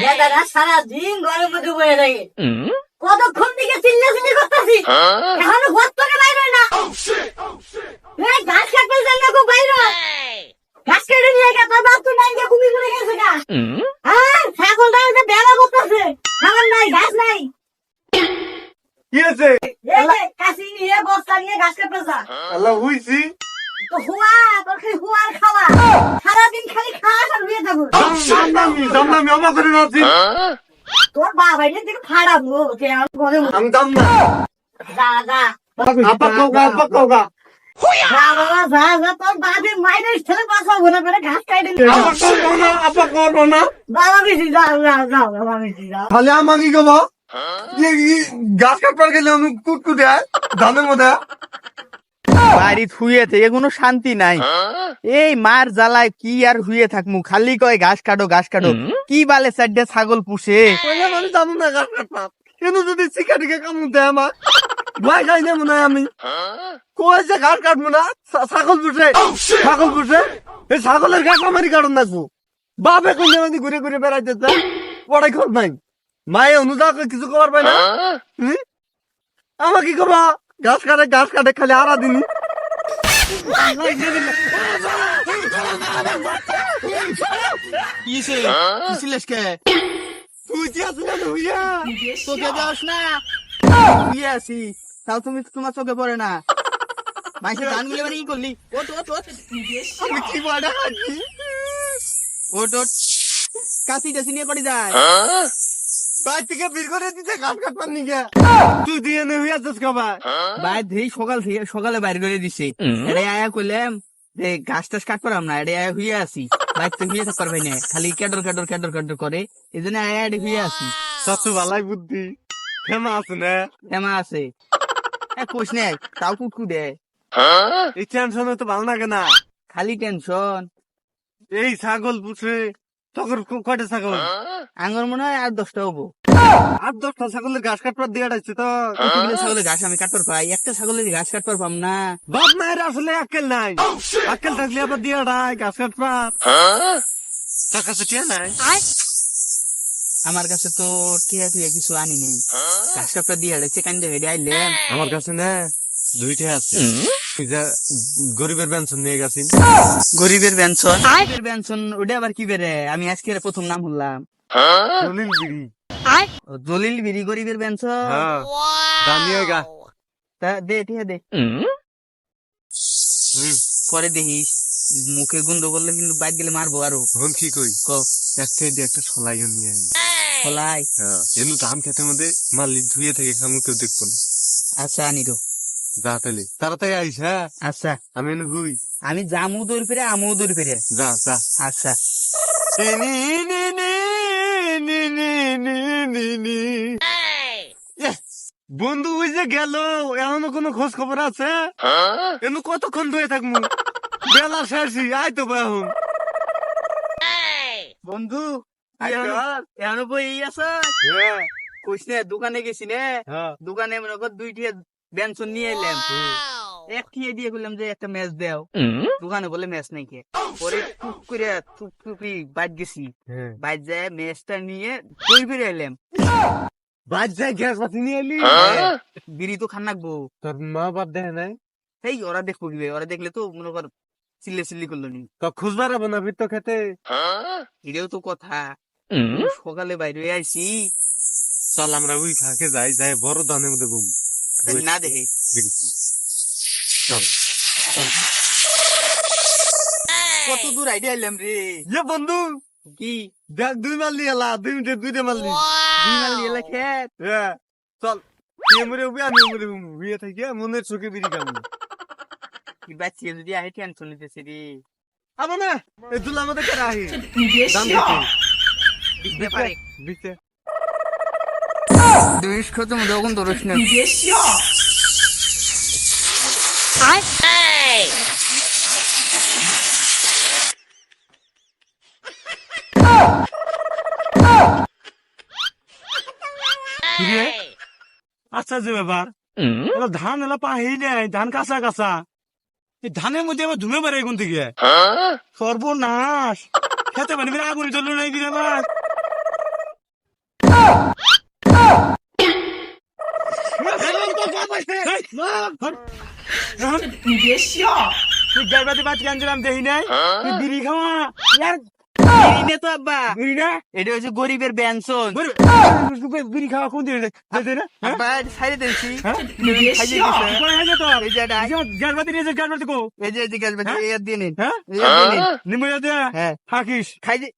গেদারা সারাদিন ঘরের মধ্যে বয়ে থাকে। কতক্ষণ থেকে চিল্লাচিল্লি করতেছি, এখনো ঘর থেকে বাইর হয় না। এই ঘাস কাটতে যান না, খুব বাইর হয়। ঘাস কেটে নিয়ে গেছে, তোর বাপ তো নাই গিয়ে ঘুমিয়ে ঘুরে গেছে গা। হ্যাঁ, ছাগলটা এসে বেলা করতেছে, খাবার নাই, ঘাস নাই। কি আছে? এই যে কাশি নিয়ে বস্তা নিয়ে ঘাস কাটতেছে। আল্লাহ হইছি। তো হুয়া, তোর খালি হুয়ার খাওয়া, সারাদিন খালি খাস আর হয়ে থাকুন। দাম অবাক করে নাচ্ছি। তোর বাবা এটা থেকে ফাড়াবো, আমি ঘরে আমি দাম না। যা যা আপা কৌগা। যা বাবা যা যা, তোর বাপের মাইনের ছেলে বাঁচাবো না, পেরে ঘাস কাটে নিয়ে আপা করবো না। বাবা বেশি যা যা যা, বাবা বেশি যা। খালি আমাকে কব গাছ কাটবার গেলে আমি কুটকুটে ধানের মধ্যে বাড়ি থুয়েছে এগুলো শান্তি নাই। এই মার জ্বালায় কি আর হুয়ে থাকমু, খালি কয় ঘাস কাটো ঘাস কাটো। কি বালে চারটে ছাগল পুষে। আমি জানো না গাছ কাটবার কিন্তু যদি শিকারিকে কামড় দেয় আমার ভয় যাই না মনে হয়। আমি কয়েছে ঘাস কাটবো না, ছাগল পুষে এই ছাগলের ঘাস আমারই কাটন নাকবো। বাপে কোন ঘুরে ঘুরে বেড়াইতে পড়াই খোঁজ নাই, মায়ে অনুদা কিছু কবার পাই না। আমাকে কি কবা ঘাস কাটে খালি আড়া দিন। চোখে যাস না, শুয়ে আছি তাও তুমি তোমার চোখে পড়ে না। মাইসে ধান গুলি মানে ই করলি, ওট ওট ওট আমি কি বাড়া খাচ্ছি? ওট ওট কাশি টাসি নিয়ে করে যায়। বাইর থেকে বের করে দিতে ঘাস কাটবার নিকে তুই দিয়ে নে হইয়া যাস খাবা। বাইর ধেই সকালে বাইর করে দিছে। এটা আয়া কইলাম যে ঘাস টাস কাট পারাম না, এটা আয়া হুইয়া আছি। বাইর তো হুইয়া থাকতে পারবে না, খালি ক্যাডর করে। এই জন্য আয়া এটা হুইয়া আছি। সব ভালাই বুদ্ধি ফেমা আছে না। হেমা আছে কোশ নে, তাও কুটকু দে। এই টেনশন তো ভালো লাগে না। খালি টেনশন। এই ছাগল পুষে তখন কয়টা ছাগল? আঙ্গর মনে হয় আর 10টা হবো। 8-10টা ছাগলের ঘাস কাটবার দিয়ে আড়াইছে তো। কতগুলো ছাগলের ঘাস আমি কাটবার পাই, একটা ছাগলের ঘাস কাটবার পাম না। বাপ মায়ের আসলে আক্কেল নাই। আক্কেল থাকলে আবার দিয়ে আড়াই ঘাস কাটবার। তার কাছে টিয়া নাই। আমার কাছে তো টিয়া টুয়া কিছু আনি নেই। ঘাস কাটবার দিয়ে আড়াইছে কান্দে হেডে আইলেন। আমার কাছে না 2টা আছে। তুই যা গরিবের পেনশন নিয়ে গেছিস। গরিবের বেনশন ওটা আবার কি বেরে? আমি আজকে প্রথম নাম শুনলাম। দলিল বিড়ি। জলিল বিড়ি গরিবের বেনশন। হ্যাঁ দামিয়ে গা। তা দে টিয়া দে, পরে দেখিস মুখে গুন্দ করলে কিন্তু বাইক গেলে মারবো আরো। হন কি কই ক একটা ছলাই নিয়ে আই। ফলাই। হ্যাঁ এনু ধান খেতের মধ্যে মালি ধুয়ে থেকে খামু কেউ দেখবো না। আচ্ছা আনি তো। যা তাহলে তাড়াতাড়ি আইস। হ্যাঁ আচ্ছা আমি এনু হুই। আমি জামু দৌড় ফিরে আমু দৌড় ফিরে। যা যা। আচ্ছা বন্ধু ওই যে গেল, এখনো কোনো খোঁজ খবর আছে? এনু কতক্ষণ ধরে থাকবো? বেলা শেষই আয় তো এখন। বন্ধু হ্যাঁ এখনো বই আছে কইস নে, দোকানে গেছি নে, দোকানে মনে কর 2টা বেনশন নিয়ে এলাম। এক টিয়ে দিয়ে বললাম যে একটা ম্যাচ দেও, দোকানে বলে ম্যাচ নাই কে। পরে টুক করে টুকটুকি বাইট গেছি, বাইট যায় ম্যাচটা নিয়ে বই ফিরে এলাম। বাদ যায় গ্যাস পাতি নিয়ে এলি। বিড়ি তো খান নাকবো। তোর মা বাপ দেখে নাই? এই ওরা দেখবো কি, ওরা দেখলে তো মনে কর চিল্লি করলো নি। তো খুঁজবার হবে না ভিত্ত খেতে। এটাও তো কথা। সকালে বাইরে আইছি, চল আমরা ওই ফাঁকে যাই, যাই বড় দানের মধ্যে বলবো না দেখে কত দূর আইডিয়া আইলাম রে। ইয়ে বন্ধু কি দেখ 2 মারলি এলা 2 মিনিটে 2টা মারলি। এলা খেত হ্যাঁ চল এমরে উবি আমি এমরে উবিয়ে থাকি মনের চোখে বিড়ি খাবো। কি বাচ্চি যদি আহে টেনশন নিতেছে রে। আমা না এই দুলা আমাদের কাছে আহি দাম দিতে পারে দিতে দুইশ খতম যখন ধরছ না। কিরে আচ্ছা যে ব্যাপার এলা ধান এলা পাহি নাই, ধান কাঁচা কাঁচা। এই ধানের মধ্যে আবার ধুমে বেড়ে কোন থেকে? সর্বনাশ, খেতে পারি আগুন চললো নাই কিরে বাস। তুই গাইবাতি বাদ কেন দিলাম দেখি নাই তুই বিড়ি খাওয়া ইয়ার এনে তো আব্বা বিড়ি না এটা হচ্ছে গরিবের ব্যঞ্জন বিড়ি খাওয়া কোন দিন না আব্বা ছাইরে দিয়েছি হ্যাঁ? খাইয়ে দিছে কোথায় আছে তো এই যে এটা গাইবাতি নিয়ে যাস গাইবাতি কো এই যে গ্যাস বাতি এই দিয়ে নিন হ্যাঁ এই দিয়ে নিন নিমে দে হ্যাঁ থাকিস খাই যে